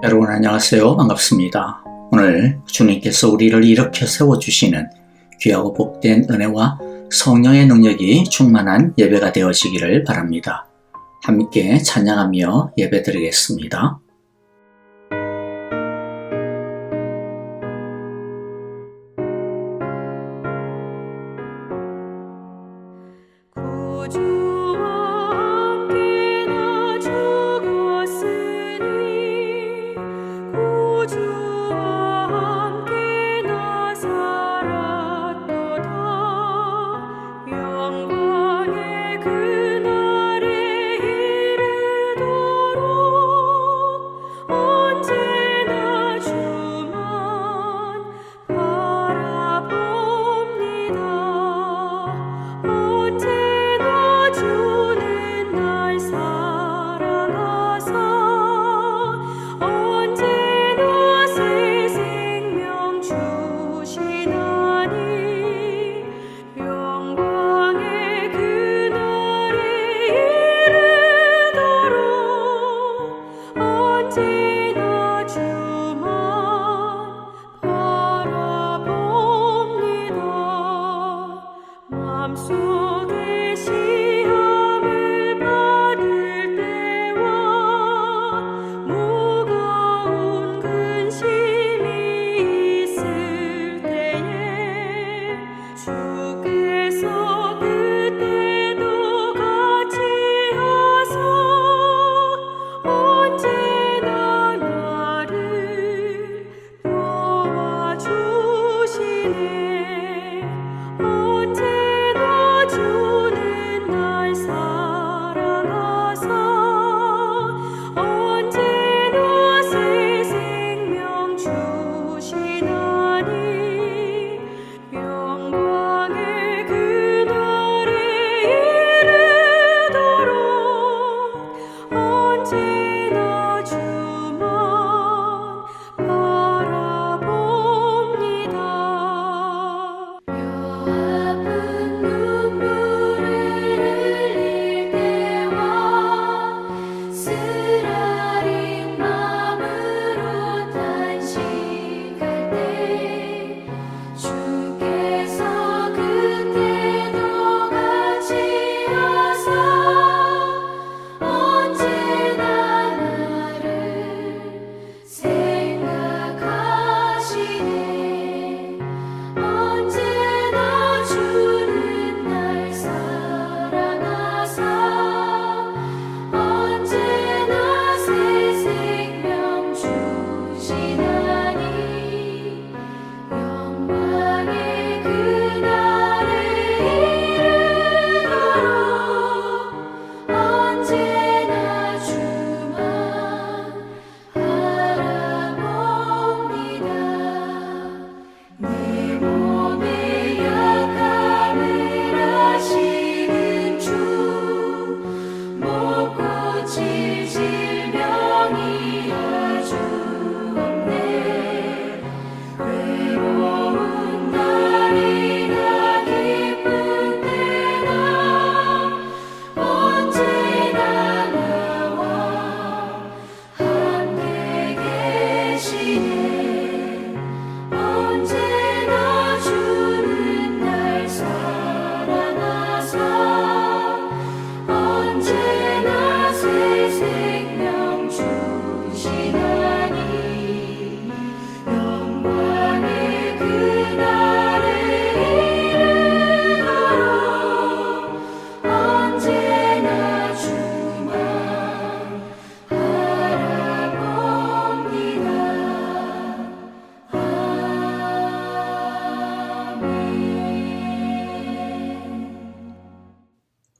여러분 안녕하세요. 반갑습니다. 오늘 주님께서 우리를 일으켜 세워주시는 귀하고 복된 은혜와 성령의 능력이 충만한 예배가 되어지기를 바랍니다. 함께 찬양하며 예배드리겠습니다.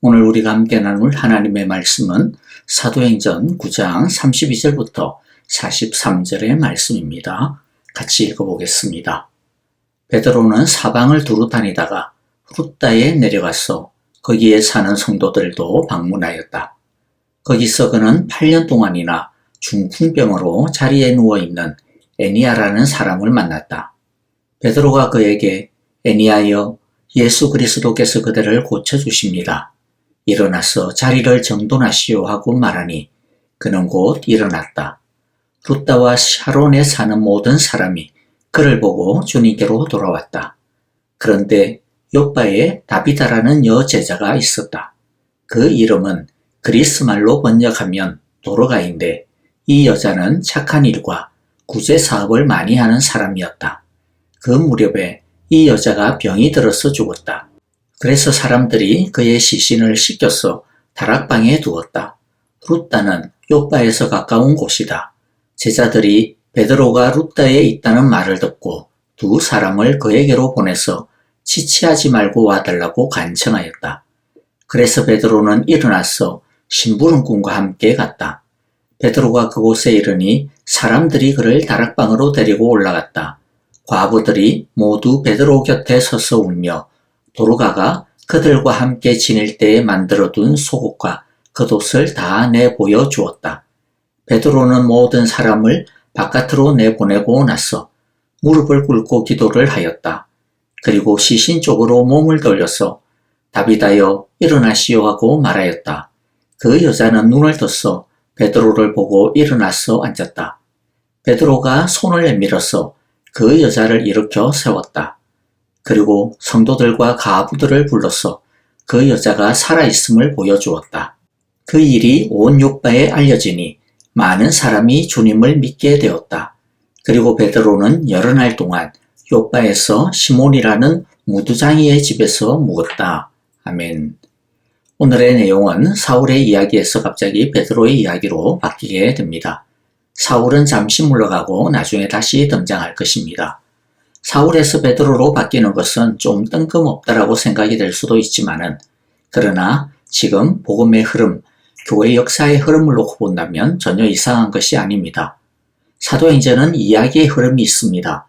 오늘 우리가 함께 나눌 하나님의 말씀은 사도행전 9장 32절부터 43절의 말씀입니다. 같이 읽어보겠습니다. 베드로는 사방을 두루 다니다가 후르다에 내려가서 거기에 사는 성도들도 방문하였다. 거기서 그는 8년 동안이나 중풍병으로 자리에 누워있는 애니야라는 사람을 만났다. 베드로가 그에게 애니야여, 예수 그리스도께서 그대를 고쳐주십니다. 일어나서 자리를 정돈하시오 하고 말하니 그는 곧 일어났다. 룻다와 샤론에 사는 모든 사람이 그를 보고 주님께로 돌아왔다. 그런데 욥바에 다비다라는 여제자가 있었다. 그 이름은 그리스 말로 번역하면 도르가인데 이 여자는 착한 일과 구제 사업을 많이 하는 사람이었다. 그 무렵에 이 여자가 병이 들어서 죽었다. 그래서 사람들이 그의 시신을 씻겨서 다락방에 두었다. 룻다는 욥바에서 가까운 곳이다. 제자들이 베드로가 룻다에 있다는 말을 듣고 두 사람을 그에게로 보내서 지체하지 말고 와달라고 간청하였다. 그래서 베드로는 일어나서 심부름꾼과 함께 갔다. 베드로가 그곳에 이르니 사람들이 그를 다락방으로 데리고 올라갔다. 과부들이 모두 베드로 곁에 서서 울며 도르가가 그들과 함께 지낼 때에 만들어둔 속옷과 겉옷을 다 내보여 주었다. 베드로는 모든 사람을 바깥으로 내보내고 나서 무릎을 꿇고 기도를 하였다. 그리고 시신 쪽으로 몸을 돌려서 다비다여 일어나시오 하고 말하였다. 그 여자는 눈을 떴어 베드로를 보고 일어나서 앉았다. 베드로가 손을 내밀어서 그 여자를 일으켜 세웠다. 그리고 성도들과 가부들을 불러서 그 여자가 살아있음을 보여주었다. 그 일이 온 욥바에 알려지니 많은 사람이 주님을 믿게 되었다. 그리고 베드로는 여러 날 동안 욥바에서 시몬이라는 무두장이의 집에서 묵었다. 아멘. 오늘의 내용은 사울의 이야기에서 갑자기 베드로의 이야기로 바뀌게 됩니다. 사울은 잠시 물러가고 나중에 다시 등장할 것입니다. 사울에서 베드로로 바뀌는 것은 좀 뜬금없다라고 생각이 될 수도 있지만은 그러나 지금 복음의 흐름, 교회 역사의 흐름을 놓고 본다면 전혀 이상한 것이 아닙니다. 사도행전은 이야기의 흐름이 있습니다.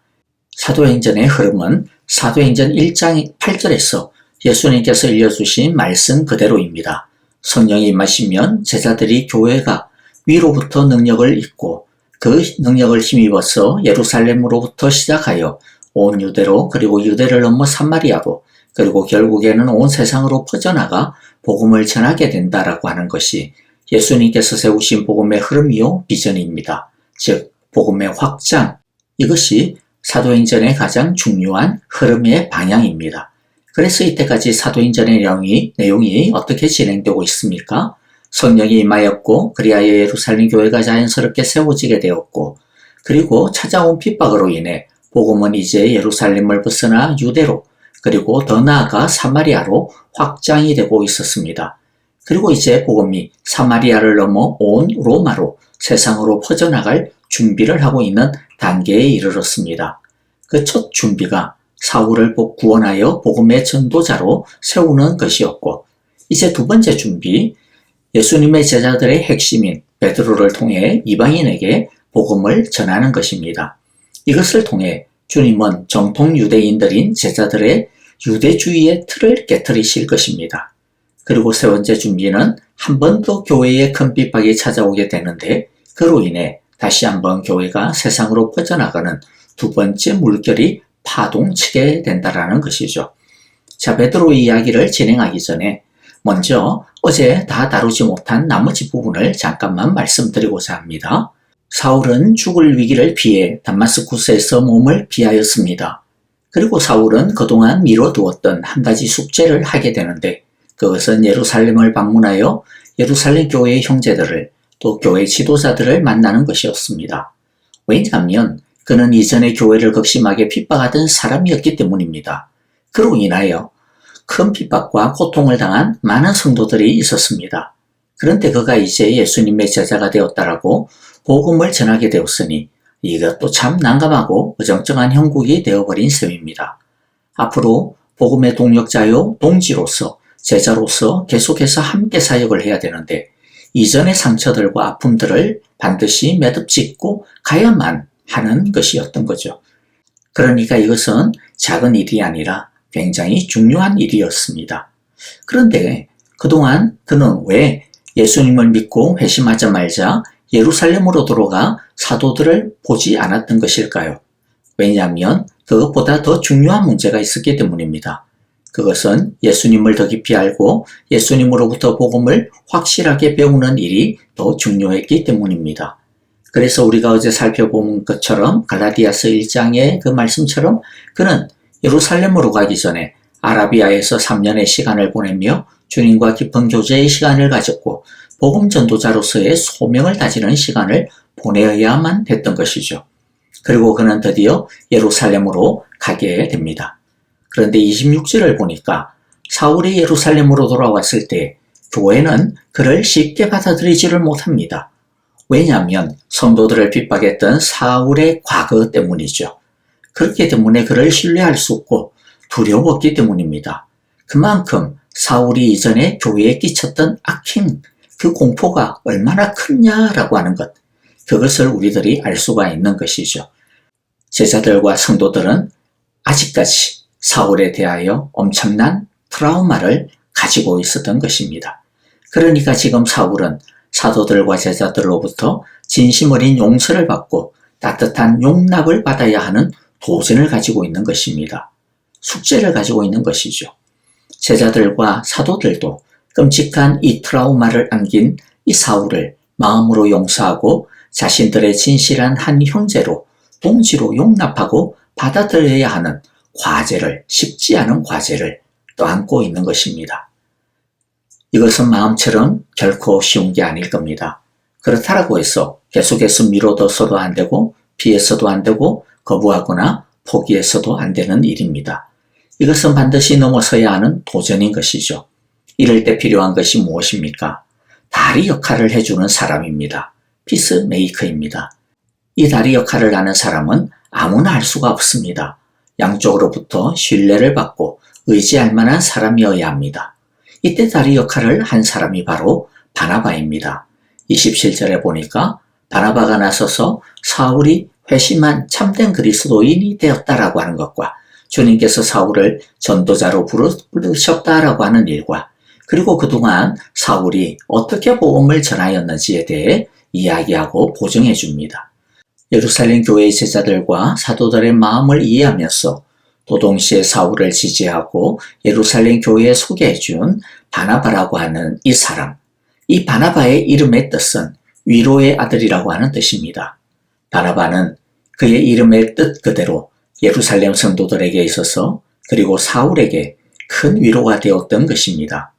사도행전의 흐름은 사도행전 1장 8절에서 예수님께서 일러주신 말씀 그대로입니다. 성령이 임하시면 제자들이 교회가 위로부터 능력을 입고 그 능력을 힘입어서 예루살렘으로부터 시작하여 온 유대로 그리고 유대를 넘어 사마리아로 그리고 결국에는 온 세상으로 퍼져나가 복음을 전하게 된다라고 하는 것이 예수님께서 세우신 복음의 흐름이요 비전입니다. 즉 복음의 확장, 이것이 사도행전의 가장 중요한 흐름의 방향입니다. 그래서 이때까지 사도행전의 내용이 어떻게 진행되고 있습니까? 성령이 임하였고 그리하여 예루살렘 교회가 자연스럽게 세워지게 되었고 그리고 찾아온 핍박으로 인해 복음은 이제 예루살렘을 벗어나 유대로 그리고 더 나아가 사마리아로 확장이 되고 있었습니다. 그리고 이제 복음이 사마리아를 넘어 온 로마로 세상으로 퍼져나갈 준비를 하고 있는 단계에 이르렀습니다. 그 첫 준비가 사울을 구원하여 복음의 전도자로 세우는 것이었고 이제 두 번째 준비, 예수님의 제자들의 핵심인 베드로를 통해 이방인에게 복음을 전하는 것입니다. 이것을 통해 주님은 정통 유대인들인 제자들의 유대주의의 틀을 깨트리실 것입니다. 그리고 세 번째 준비는 한 번 더 교회에 큰 핍박이 찾아오게 되는데 그로 인해 다시 한번 교회가 세상으로 퍼져나가는 두 번째 물결이 파동치게 된다라는 것이죠. 자, 베드로의 이야기를 진행하기 전에 먼저 어제 다 다루지 못한 나머지 부분을 잠깐만 말씀드리고자 합니다. 사울은 죽을 위기를 피해 다마스쿠스에서 몸을 피하였습니다. 그리고 사울은 그동안 미뤄두었던 한 가지 숙제를 하게 되는데 그것은 예루살렘을 방문하여 예루살렘 교회의 형제들을 또 교회 지도자들을 만나는 것이었습니다. 왜냐하면 그는 이전에 교회를 극심하게 핍박하던 사람이었기 때문입니다. 그로 인하여 큰 핍박과 고통을 당한 많은 성도들이 있었습니다. 그런데 그가 이제 예수님의 제자가 되었다라고 복음을 전하게 되었으니 이것도 참 난감하고 어정쩡한 형국이 되어버린 셈입니다. 앞으로 복음의 동력자요 동지로서 제자로서 계속해서 함께 사역을 해야 되는데 이전의 상처들과 아픔들을 반드시 매듭짓고 가야만 하는 것이었던 거죠. 그러니까 이것은 작은 일이 아니라 굉장히 중요한 일이었습니다. 그런데 그동안 그는 왜 예수님을 믿고 회심하자마자 예루살렘으로 들어가 사도들을 보지 않았던 것일까요? 왜냐하면 그것보다 더 중요한 문제가 있었기 때문입니다. 그것은 예수님을 더 깊이 알고 예수님으로부터 복음을 확실하게 배우는 일이 더 중요했기 때문입니다. 그래서 우리가 어제 살펴본 것처럼 갈라디아서 1장의 그 말씀처럼 그는 예루살렘으로 가기 전에 아라비아에서 3년의 시간을 보내며 주님과 깊은 교제의 시간을 가졌고 복음 전도자로서의 소명을 다지는 시간을 보내야만 했던 것이죠. 그리고 그는 드디어 예루살렘으로 가게 됩니다. 그런데 26절을 보니까 사울이 예루살렘으로 돌아왔을 때 교회는 그를 쉽게 받아들이지를 못합니다. 왜냐하면 성도들을 핍박했던 사울의 과거 때문이죠. 그렇기 때문에 그를 신뢰할 수 없고 두려웠기 때문입니다. 그만큼 사울이 이전에 교회에 끼쳤던 악행, 그 공포가 얼마나 크냐라고 하는 것, 그것을 우리들이 알 수가 있는 것이죠. 제자들과 성도들은 아직까지 사울에 대하여 엄청난 트라우마를 가지고 있었던 것입니다. 그러니까 지금 사울은 사도들과 제자들로부터 진심 어린 용서를 받고 따뜻한 용납을 받아야 하는 도전을 가지고 있는 것입니다. 숙제를 가지고 있는 것이죠. 제자들과 사도들도 끔찍한 이 트라우마를 안긴 이 사울을 마음으로 용서하고 자신들의 진실한 한 형제로 동지로 용납하고 받아들여야 하는 과제를, 쉽지 않은 과제를 떠안고 있는 것입니다. 이것은 마음처럼 결코 쉬운 게 아닐 겁니다. 그렇다라고 해서 계속해서 미뤄둬서도 안 되고 피해서도 안 되고 거부하거나 포기해서도 안 되는 일입니다. 이것은 반드시 넘어서야 하는 도전인 것이죠. 이럴 때 필요한 것이 무엇입니까? 다리 역할을 해주는 사람입니다. 피스메이커입니다. 이 다리 역할을 하는 사람은 아무나 할 수가 없습니다. 양쪽으로부터 신뢰를 받고 의지할 만한 사람이어야 합니다. 이때 다리 역할을 한 사람이 바로 바나바입니다. 27절에 보니까 바나바가 나서서 사울이 회심한 참된 그리스도인이 되었다라고 하는 것과 주님께서 사울을 전도자로 부르셨다라고 하는 일과 그리고 그동안 사울이 어떻게 복음을 전하였는지에 대해 이야기하고 보증해 줍니다. 예루살렘 교회의 제자들과 사도들의 마음을 이해하면서 또 동시에 사울을 지지하고 예루살렘 교회에 소개해 준 바나바라고 하는 이 사람, 이 바나바의 이름의 뜻은 위로의 아들이라고 하는 뜻입니다. 바나바는 그의 이름의 뜻 그대로 예루살렘 성도들에게 있어서 그리고 사울에게 큰 위로가 되었던 것입니다.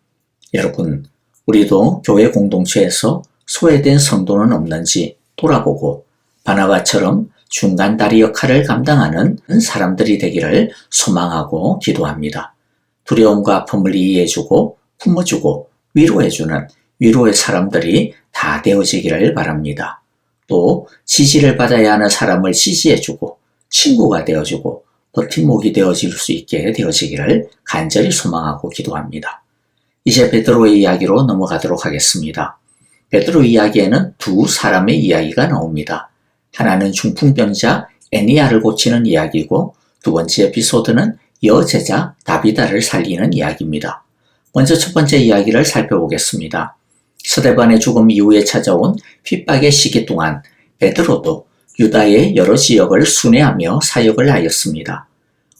여러분, 우리도 교회 공동체에서 소외된 성도는 없는지 돌아보고 바나바처럼 중간 다리 역할을 감당하는 사람들이 되기를 소망하고 기도합니다. 두려움과 아픔을 이해해주고 품어주고 위로해주는 위로의 사람들이 다 되어지기를 바랍니다. 또 지지를 받아야 하는 사람을 지지해주고 친구가 되어주고 버팀목이 되어질 수 있게 되어지기를 간절히 소망하고 기도합니다. 이제 베드로의 이야기로 넘어가도록 하겠습니다. 베드로 이야기에는 두 사람의 이야기가 나옵니다. 하나는 중풍병자 애니야를 고치는 이야기고 두 번째 에피소드는 여제자 다비다를 살리는 이야기입니다. 먼저 첫 번째 이야기를 살펴보겠습니다. 스데반의 죽음 이후에 찾아온 핍박의 시기 동안 베드로도 유다의 여러 지역을 순회하며 사역을 하였습니다.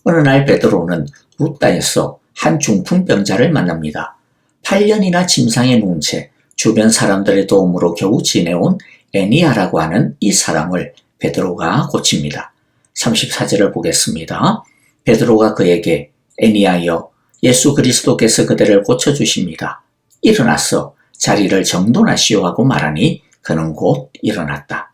어느 날 베드로는 루다에서 한 중풍병자를 만납니다. 8년이나 침상에 누운 채 주변 사람들의 도움으로 겨우 지내온 애니야라고 하는 이 사람을 베드로가 고칩니다. 34절을 보겠습니다. 베드로가 그에게 애니야여 예수 그리스도께서 그대를 고쳐주십니다. 일어나서 자리를 정돈하시오 하고 말하니 그는 곧 일어났다.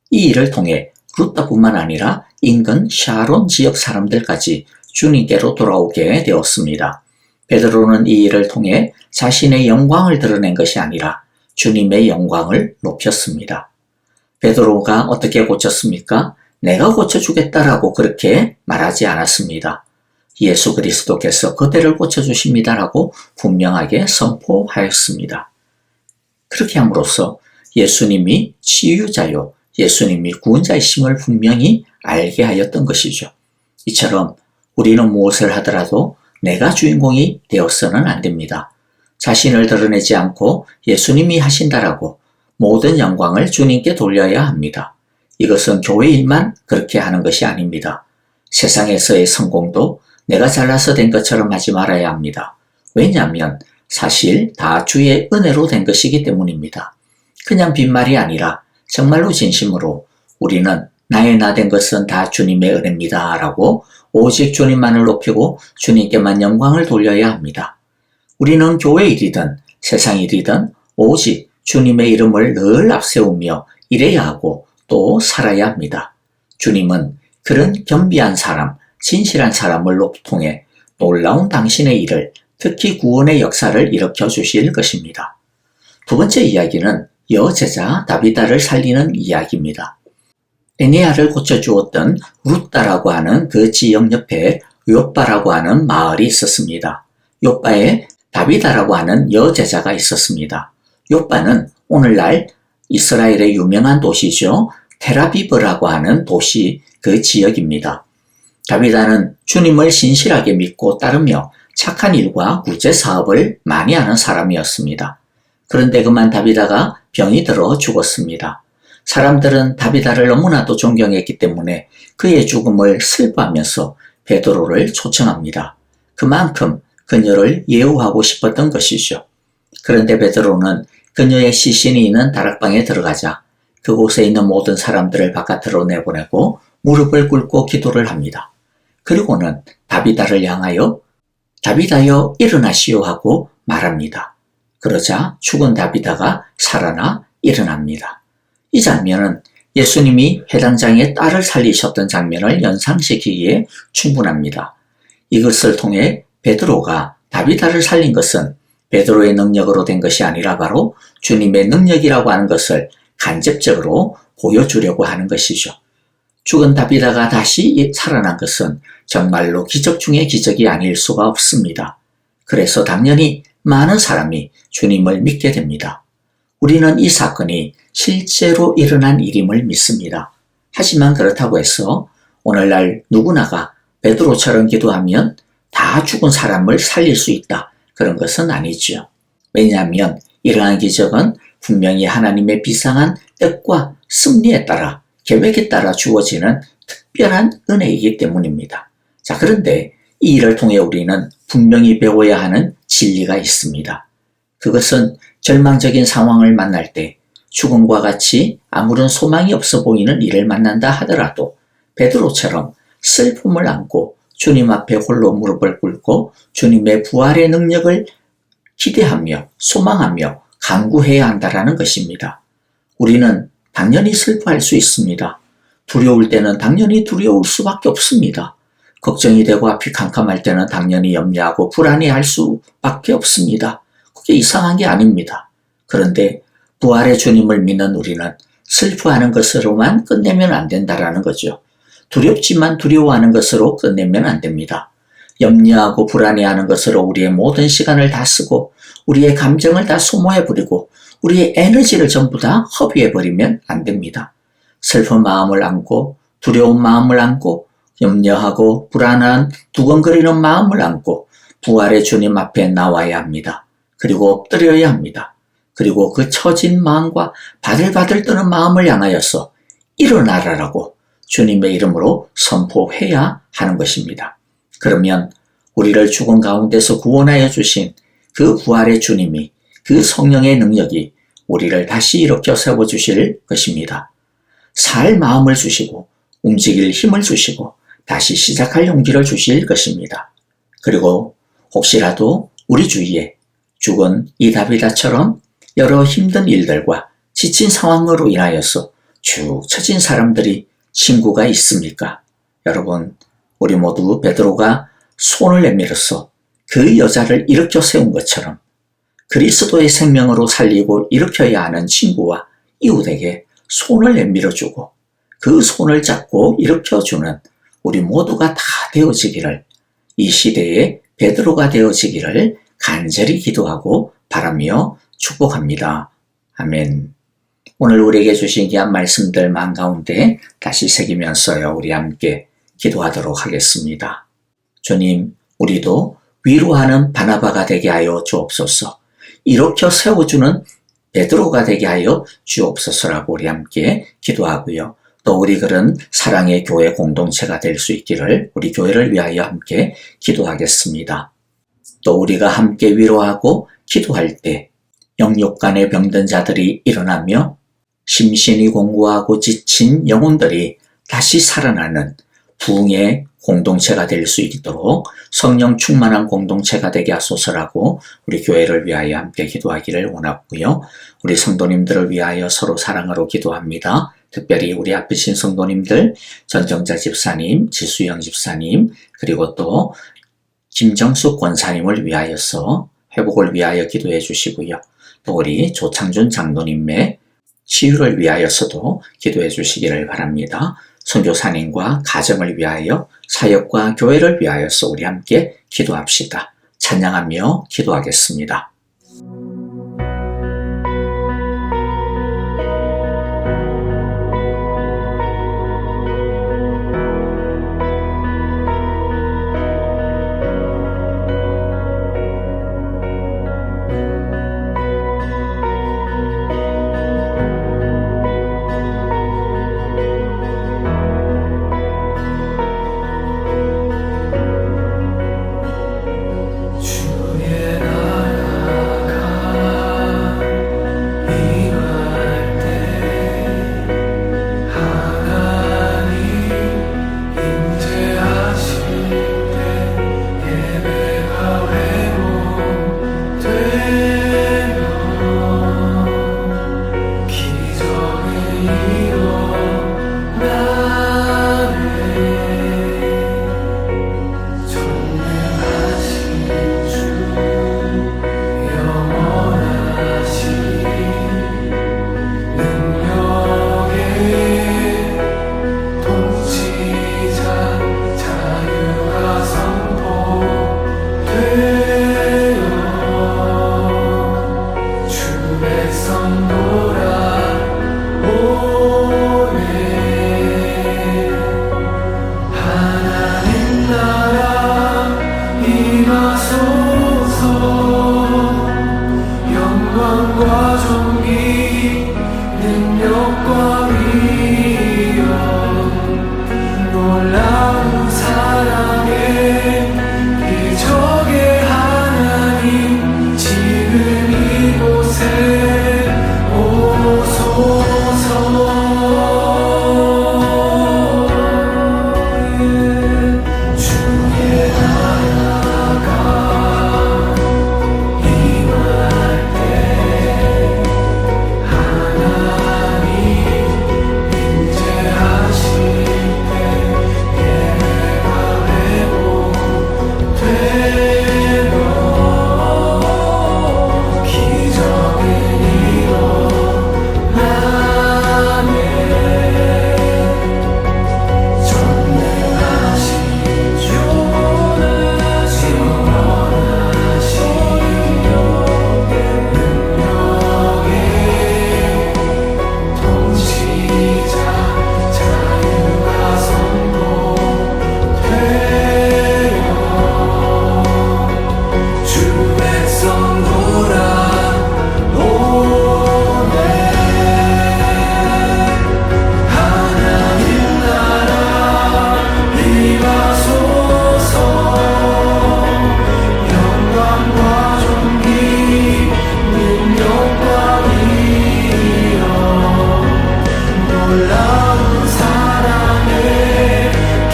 이 일을 통해 루다뿐만 아니라 인근 샤론 지역 사람들까지 주님께로 돌아오게 되었습니다. 베드로는 이 일을 통해 자신의 영광을 드러낸 것이 아니라 주님의 영광을 높였습니다. 베드로가 어떻게 고쳤습니까? 내가 고쳐주겠다라고 그렇게 말하지 않았습니다. 예수 그리스도께서 그대를 고쳐주십니다라고 분명하게 선포하였습니다. 그렇게 함으로써 예수님이 치유자요, 예수님이 구원자이심을 분명히 알게 하였던 것이죠. 이처럼 우리는 무엇을 하더라도 내가 주인공이 되어서는 안 됩니다. 자신을 드러내지 않고 예수님이 하신다라고 모든 영광을 주님께 돌려야 합니다. 이것은 교회 일만 그렇게 하는 것이 아닙니다. 세상에서의 성공도 내가 잘나서 된 것처럼 하지 말아야 합니다. 왜냐하면 사실 다 주의 은혜로 된 것이기 때문입니다. 그냥 빈말이 아니라 정말로 진심으로 우리는 나의 나 된 것은 다 주님의 은혜입니다 라고 오직 주님만을 높이고 주님께만 영광을 돌려야 합니다. 우리는 교회 일이든 세상 일이든 오직 주님의 이름을 늘 앞세우며 일해야 하고 또 살아야 합니다. 주님은 그런 겸비한 사람, 진실한 사람을 통해 놀라운 당신의 일을, 특히 구원의 역사를 일으켜 주실 것입니다. 두 번째 이야기는 여제자 다비다를 살리는 이야기입니다. 에네아를 고쳐주었던 루따라고 하는 그 지역 옆에 요빠라고 하는 마을이 있었습니다. 요빠에 다비다라고 하는 여제자가 있었습니다. 요빠는 오늘날 이스라엘의 유명한 도시죠. 텔아비브라고 하는 도시 그 지역입니다. 다비다는 주님을 신실하게 믿고 따르며 착한 일과 구제 사업을 많이 하는 사람이었습니다. 그런데 그만 다비다가 병이 들어 죽었습니다. 사람들은 다비다를 너무나도 존경했기 때문에 그의 죽음을 슬퍼하면서 베드로를 초청합니다. 그만큼 그녀를 예우하고 싶었던 것이죠. 그런데 베드로는 그녀의 시신이 있는 다락방에 들어가자 그곳에 있는 모든 사람들을 바깥으로 내보내고 무릎을 꿇고 기도를 합니다. 그리고는 다비다를 향하여 다비다여 일어나시오 하고 말합니다. 그러자 죽은 다비다가 살아나 일어납니다. 이 장면은 예수님이 회당장의 딸을 살리셨던 장면을 연상시키기에 충분합니다. 이것을 통해 베드로가 다비다를 살린 것은 베드로의 능력으로 된 것이 아니라 바로 주님의 능력이라고 하는 것을 간접적으로 보여주려고 하는 것이죠. 죽은 다비다가 다시 살아난 것은 정말로 기적 중의 기적이 아닐 수가 없습니다. 그래서 당연히 많은 사람이 주님을 믿게 됩니다. 우리는 이 사건이 실제로 일어난 일임을 믿습니다. 하지만 그렇다고 해서 오늘날 누구나가 베드로처럼 기도하면 다 죽은 사람을 살릴 수 있다. 그런 것은 아니죠. 왜냐하면 이러한 기적은 분명히 하나님의 비상한 뜻과 섭리에 따라 계획에 따라 주어지는 특별한 은혜이기 때문입니다. 자, 그런데 이 일을 통해 우리는 분명히 배워야 하는 진리가 있습니다. 그것은 절망적인 상황을 만날 때 죽음과 같이 아무런 소망이 없어 보이는 일을 만난다 하더라도 베드로처럼 슬픔을 안고 주님 앞에 홀로 무릎을 꿇고 주님의 부활의 능력을 기대하며 소망하며 간구해야 한다는 것입니다. 우리는 당연히 슬퍼할 수 있습니다. 두려울 때는 당연히 두려울 수밖에 없습니다. 걱정이 되고 앞이 캄캄할 때는 당연히 염려하고 불안해할 수밖에 없습니다. 그게 이상한 게 아닙니다. 그런데 부활의 주님을 믿는 우리는 슬퍼하는 것으로만 끝내면 안 된다는 거죠. 두렵지만 두려워하는 것으로 끝내면 안 됩니다. 염려하고 불안해하는 것으로 우리의 모든 시간을 다 쓰고 우리의 감정을 다 소모해버리고 우리의 에너지를 전부 다 허비해버리면 안 됩니다. 슬픈 마음을 안고 두려운 마음을 안고 염려하고 불안한 두근거리는 마음을 안고 부활의 주님 앞에 나와야 합니다. 그리고 엎드려야 합니다. 그리고 그 처진 마음과 바들바들 떠는 마음을 향하여서 일어나라라고 주님의 이름으로 선포해야 하는 것입니다. 그러면 우리를 죽은 가운데서 구원하여 주신 그 부활의 주님이 그 성령의 능력이 우리를 다시 일으켜 세워주실 것입니다. 살 마음을 주시고 움직일 힘을 주시고 다시 시작할 용기를 주실 것입니다. 그리고 혹시라도 우리 주위에 죽은 이 다비다처럼 여러 힘든 일들과 지친 상황으로 인하여서 축 처진 사람들이 친구가 있습니까? 여러분, 우리 모두 베드로가 손을 내밀어서 그 여자를 일으켜 세운 것처럼 그리스도의 생명으로 살리고 일으켜야 하는 친구와 이웃에게 손을 내밀어주고 그 손을 잡고 일으켜주는 우리 모두가 다 되어지기를, 이 시대에 베드로가 되어지기를 간절히 기도하고 바라며 축복합니다. 아멘. 오늘 우리에게 주신 귀한 말씀들 마음가운데 다시 새기면서요, 우리 함께 기도하도록 하겠습니다. 주님, 우리도 위로하는 바나바가 되게 하여 주옵소서. 일으켜 세워주는 베드로가 되게 하여 주옵소서라고 우리 함께 기도하고요. 또 우리 그런 사랑의 교회 공동체가 될 수 있기를 우리 교회를 위하여 함께 기도하겠습니다. 또 우리가 함께 위로하고 기도할 때 영육간에 병든 자들이 일어나며 심신이 공고하고 지친 영혼들이 다시 살아나는 부흥의 공동체가 될 수 있도록 성령 충만한 공동체가 되게 하소서라고 우리 교회를 위하여 함께 기도하기를 원하고요. 우리 성도님들을 위하여 서로 사랑으로 기도합니다. 특별히 우리 앞이신 성도님들, 전정자 집사님, 지수영 집사님, 그리고 또 김정숙 권사님을 위하여서 회복을 위하여 기도해 주시고요. 또 우리 조창준 장로님의 치유를 위하여서도 기도해 주시기를 바랍니다. 선교사님과 가정을 위하여, 사역과 교회를 위하여서 우리 함께 기도합시다. 찬양하며 기도하겠습니다.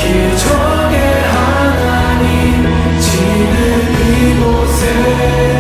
기적의 하나님 지금 이곳에